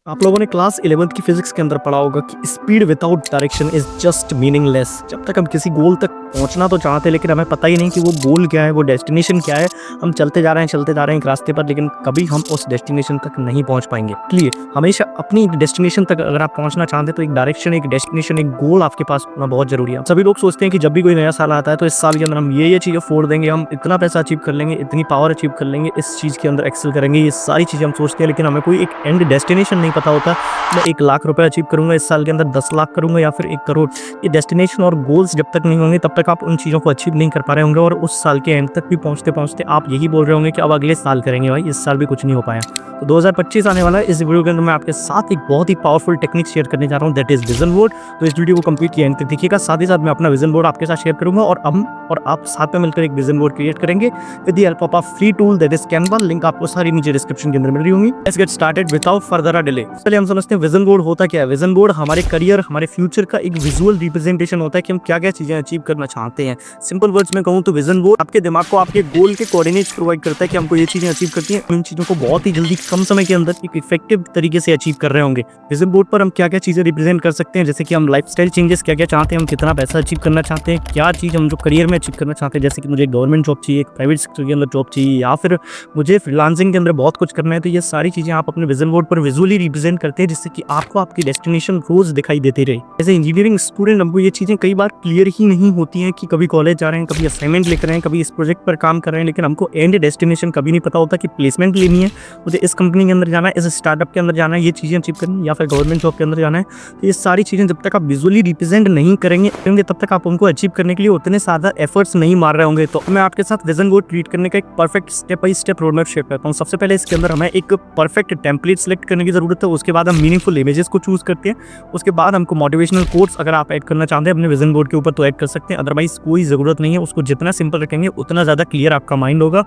आप लोगों ने क्लास 11th की फिजिक्स के अंदर पढ़ा होगा कि speed without direction is just meaningless. जब तक हम किसी गोल तक पहुंचना तो चाहते हैं लेकिन हमें पता ही नहीं कि वो गोल क्या है, वो डेस्टिनेशन क्या है। हम चलते जा रहे हैं एक रास्ते पर, लेकिन कभी हम उस डेस्टिनेशन तक नहीं पहुंच पाएंगे। इसलिए हमेशा अपनी डेस्टिनेशन तक अगर आप पहुंचना चाहते हैं तो एक डायरेक्शन, एक डेस्टिनेशन, एक गोल आपके पास होना बहुत जरूरी है। सभी लोग सोचते हैं कि जब भी कोई नया साल आता है तो इस साल के अंदर हम ये चीज़ें फोड़ देंगे, हम इतना पैसा अचीव कर लेंगे, इतनी पावर अचीव कर लेंगे, इस चीज़ के अंदर एक्सेल करेंगे। ये सारी चीज़ें हम सोचते हैं, लेकिन हमें कोई एक एंड डेस्टिनेशन नहीं पता होता। मैं 1 लाख रुपए अचीव करूंगा इस साल के अंदर, 10 लाख करूंगा या फिर 1 करोड़। ये डेस्टिनेशन और गोल्स जब तक नहीं होंगे तब तक आप उन चीज़ों को अचीव नहीं कर पा रहे होंगे, और उस साल के एंड तक भी पहुंचते पहुंचते आप यही बोल रहे होंगे कि अब अगले साल करेंगे। भाई इस साल भी कुछ नहीं हो पाया। तो 2025 आने वाला है। इस वीडियो के अंदर मैं आपके साथ एक बहुत ही पावरफुल टेक्निक शेयर करने जा रहा हूँ, दैट इज विजन बोर्ड। तो इस वीडियो को कंप्लीट किया एंड तक देखिएगा। साथ ही साथ मैं अपना विजन बोर्ड आपके साथ शेयर करूंगा और आप साथ में मिलकर एक विजन बोर्ड क्रिएट करेंगे with the help of a free tool that is Canva. Link आपको सारी नीचे डिस्क्रिप्शन के अंदर मिल रही होंगी। Let's get started without further delay. पहले हम समझते हैं विजन बोर्ड होता क्या है। विजन बोर्ड हमारे करियर, हमारे फ्यूचर का एक विजुअल रिप्रेजेंटेशन होता है कि हम क्या क्या चीजें अचीव करना चाहते हैं। सिंपल वर्ड्स में कहूँ तो विजन बोर्ड आपके दिमाग को आपके गोल के कोऑर्डिनेट्स प्रोवाइड करता है कि हमको ये चीजें अचीव करती हैं। इन चीजों को बहुत ही जल्दी कम समय के अंदर एक इफेक्टिव तरीके से अचीव कर रहे होंगे। विजन बोर्ड पर हम क्या क्या चीजें रिप्रेजेंट कर सकते हैं, जैसे कि हम लाइफस्टाइल चेंजेस क्या क्या चाहते हैं, हम कितना पैसा अचीव करना चाहते हैं, क्या चीज हम जो करियर में अचीव करना चाहते हैं, जैसे कि मुझे गवर्नमेंट जॉब चाहिए, एक प्राइवेट सेक्टर के अंदर जॉब चाहिए, या फिर मुझे फ्रीलांसिंग के अंदर बहुत कुछ करना है। तो ये सारी चीजें आप अपने विजन बोर्ड पर विजुअली रिप्रेजेंट करते हैं, जिससे कि आपको आपकी डेस्टिनेशन रोज दिखाई देती रहे। जैसे इंजीनियरिंग स्टूडेंट हमको ये चीजें कई बार क्लियर ही नहीं होती हैं कि कभी कॉलेज जा रहे हैं, कभी असाइनमेंट लिख रहे हैं, कभी इस प्रोजेक्ट पर काम कर रहे हैं, लेकिन हमको एंड डेस्टिनेशन कभी नहीं पता होता कि प्लेसमेंट लेनी है, मुझे इस कंपनी के अंदर जाना है, इस स्टार्टअप के अंदर जाना है, ये चीजें अचीव करनी, या फिर गवर्नमेंट जॉब के अंदर जाना है। तो ये सारी चीजें जब तक आप विजुअली रिप्रेजेंट नहीं करेंगे तब तक आप उनको अचीव करने के लिए उतने ज्यादा एफर्ट्स नहीं मार रहे होंगे। तो मैं आपके साथ विजन बोर्ड क्रिएट करने का एक perfect step by step road map share करता हूँ। सबसे पहले इसके अंदर हमें एक परफेक्ट टेम्पलेट सेलेक्ट करने की जरूरत है। उसके बाद हम मीनिंगफुल इमेजेस को चूज करते हैं। उसके बाद हमको मोटिवेशनल कोट्स अगर आप ऐड करना चाहते हैं अपने विजन बोर्ड के ऊपर तो ऐड कर सकते हैं, अदरवाइज कोई जरूरत नहीं है। उसको जितना सिंपल रखेंगे उतना ज्यादा क्लियर आपका माइंड होगा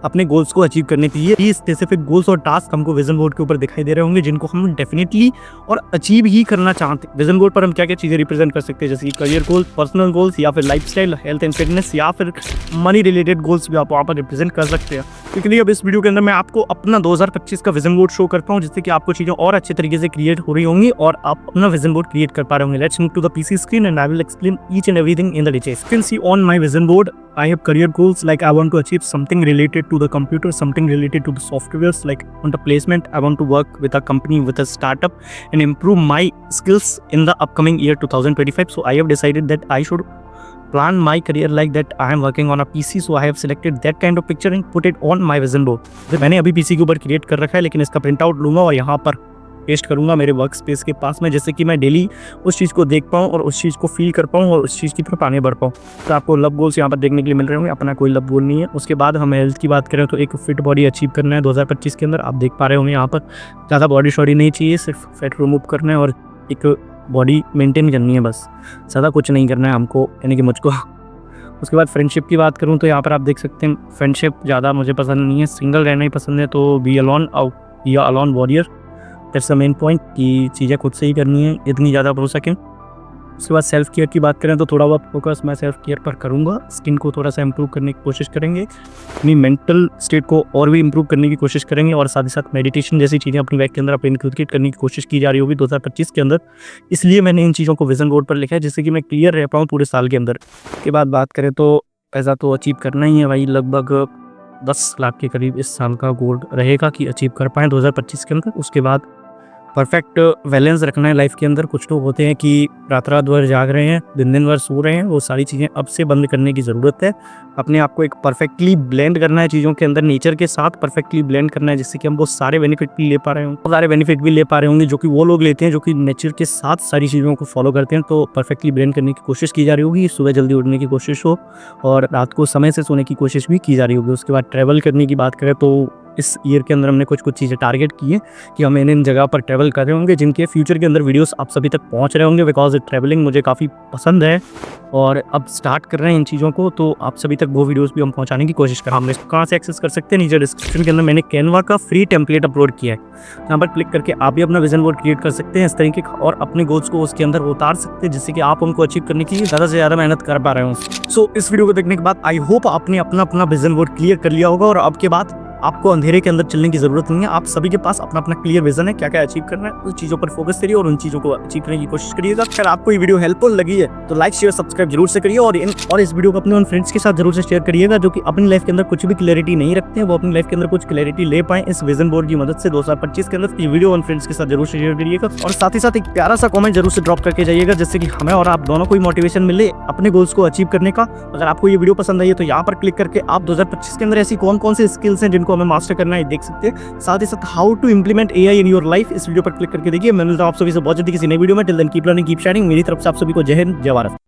अपने गोल्स को अचीव करने के लिए। ये स्पेसिफिक गोल्स और टास्क हमको विजन बोर्ड के ऊपर दिखाई दे रहे होंगे, जिनको हम डेफिनेटली और अचीव ही करना चाहते हैं। विजन बोर्ड पर हम क्या क्या चीजें रिप्रेजेंट कर सकते हैं, जैसे कि करियर गोल्स, पर्सनल गोल्स, या फिर लाइफस्टाइल, हेल्थ एंड फिटनेस, या फिर मनी रिलेटेड गोल्स भी आप वहाँ पर रिप्रेजेंट कर सकते हैं। क्योंकि अब इस वीडियो के अंदर मैं आपको अपना 2025 का विजन बोर्ड शो करता हूँ, जिससे कि आपको चीजें और अच्छे तरीके से क्रिएट हो रही होंगी और आप अपना विजन बोर्ड क्रिएट कर पा रहे होंगे। Let's move to the PC screen and I will explain each and everything in the details. You can see on my vision board I have career goals like I want to achieve something related to the computer, something related to the softwares, like on the placement I want to work with a company, with a startup and improve my skills in the upcoming year 2025. So I have decided that I should plan my career like that. I am working on a PC, so I have selected that kind of picture and put it on my vision board. तो मैंने अभी PC के ऊपर create कर रखा है, लेकिन इसका प्रिंट आउट लूँगा और यहाँ पर पेस्ट करूँगा मेरे वर्क स्पेस के पास में, जैसे कि मैं डेली उस चीज़ को देख पाऊँ और उस चीज़ को फील कर पाऊँ और उस चीज़ की तरफ आगे बढ़ पाऊँ। तो आपको लव गोल्स यहाँ पर देखने के लिए मिल रहे होंगे। अपना कोई लव गोल नहीं है। उसके बाद हम हेल्थ की बात करें तो एक फिट बॉडी अचीव करना है 2025 के अंदर। आप देख पा रहे होंगे यहाँ पर ज़्यादा बॉडी शॉडी नहीं चाहिए, सिर्फ फैट रिमूव करना है और एक बॉडी मेंटेन करनी है, बस ज़्यादा कुछ नहीं करना है हमको, यानी कि मुझको। उसके बाद फ्रेंडशिप की बात करूँ तो यहाँ पर आप देख सकते हैं फ्रेंडशिप ज़्यादा मुझे पसंद नहीं है, सिंगल रहना ही पसंद है। तो बी अलोन या alone warrior, that's the main point कि चीज़ें खुद से ही करनी है इतनी ज़्यादा हो सकें। उसके बाद सेल्फ केयर की बात करें तो थोड़ा बहुत फोकस मैं सेल्फ केयर पर करूँगा। स्किन को थोड़ा सा इंप्रूव करने की कोशिश करेंगे, अपनी मेंटल स्टेट को और भी इंप्रूव करने की कोशिश करेंगे, और साथ ही साथ मेडिटेशन जैसी चीज़ें अपनी लाइफ के अंदर अपनी इंक्लूड करने की कोशिश की जा रही होगी 2025 के अंदर। इसलिए मैंने इन चीज़ों को विजन बोर्ड पर लिखा है, जिससे कि मैं क्लियर रह पाऊँ पूरे साल के अंदर। के बाद बात करें तो पैसा तो अचीव करना ही है भाई, लगभग 10 लाख के करीब इस साल का गोल रहेगा कि अचीव कर पाएँ 2025 के अंदर। उसके बाद परफेक्ट बैलेंस रखना है लाइफ के अंदर। कुछ लोग होते हैं कि रात भर जाग रहे हैं, दिन भर सो रहे हैं, वो सारी चीज़ें अब से बंद करने की ज़रूरत है। अपने आप को एक परफेक्टली ब्लेंड करना है चीज़ों के अंदर, नेचर के साथ परफेक्टली ब्लेंड करना है, जिससे कि हम वो सारे बेनिफिट भी ले पा रहे होंगे, सारे बेनिफिट भी ले पा रहे होंगे जो कि वो लोग लेते हैं जो कि नेचर के साथ सारी चीज़ों को फॉलो करते हैं। तो परफेक्टली ब्लेंड करने की कोशिश की जा रही होगी, सुबह जल्दी उठने की कोशिश हो और रात को समय से सोने की कोशिश भी की जा रही होगी। उसके बाद ट्रैवल करने की बात करें तो इस ईयर के अंदर हमने कुछ चीज़ें टारगेट की है कि हम इन जगह पर ट्रैवल कर रहे होंगे, जिनके फ्यूचर के अंदर वीडियोस आप सभी तक पहुंच रहे होंगे, बिकॉज ट्रैवलिंग मुझे काफ़ी पसंद है और अब स्टार्ट कर रहे हैं इन चीज़ों को, तो आप सभी तक वो वीडियोस भी हम पहुंचाने की कोशिश कर रहे हैं। हम इसको कहाँ से एक्सेस कर सकते हैं, नीचे डिस्क्रिप्शन के अंदर मैंने कैनवा का फ्री टेम्पलेट अपलोड किया है, यहाँ पर क्लिक करके आप भी अपना विजन बोर्ड क्रिएट कर सकते हैं इस तरीके का और अपने गोल्स को उसके अंदर उतार सकते हैं, जिससे कि आप उनको अचीव करने की ज़्यादा से ज़्यादा मेहनत कर पा रहे हो। सो इस वीडियो को देखने के बाद आई होप आपने अपना विजन बोर्ड क्लियर कर लिया होगा और अब के बाद आपको अंधेरे के अंदर चलने की जरूरत नहीं है। आप सभी के पास अपना अपना क्लियर विजन है, क्या क्या अचीव करना है, उन चीजों पर फोकस करिए और उन चीजों को अचीव करने की कोशिश करिएगा। अगर आपको ये वीडियो हेल्पफुल लगी है तो लाइक शेयर सब्सक्राइब जरूर से करिए और इस वीडियो को अपने उन फ्रेंड्स के साथ जरूर से शेयर करिएगा जो कि अपनी लाइफ के अंदर कुछ भी क्लैरिटी नहीं रखते हैं, वो अपनी लाइफ के अंदर कुछ क्लैरिटी ले पाए इस विजन बोर्ड की मदद से 2025 के अंदर। ये वीडियो उन फ्रेंड्स के साथ जरूर से शेयर करिएगा और साथ ही साथ एक प्यारा सा कमेंट जरूर से ड्रॉप करके जाइएगा, जिससे कि हमें और आप दोनों को मोटिवेशन मिले अपने गोल्स को अचीव करने का। अगर आपको ये वीडियो पसंद आई है तो यहाँ पर क्लिक करके आप 2025 के अंदर ऐसी कौन कौन सी स्किल्स हैं जिनको हमें मास्टर करना है देख सकते हैं। साथ ही साथ how to implement AI in your life इस वीडियो पर क्लिक करके देखिए। मैं मिलता हूं आप सभी से बहुत जल्दी किसी नई वीडियो में। Till then keep learning keep shining. मेरी तरफ से आप सभी को जय हिंद जय भारत।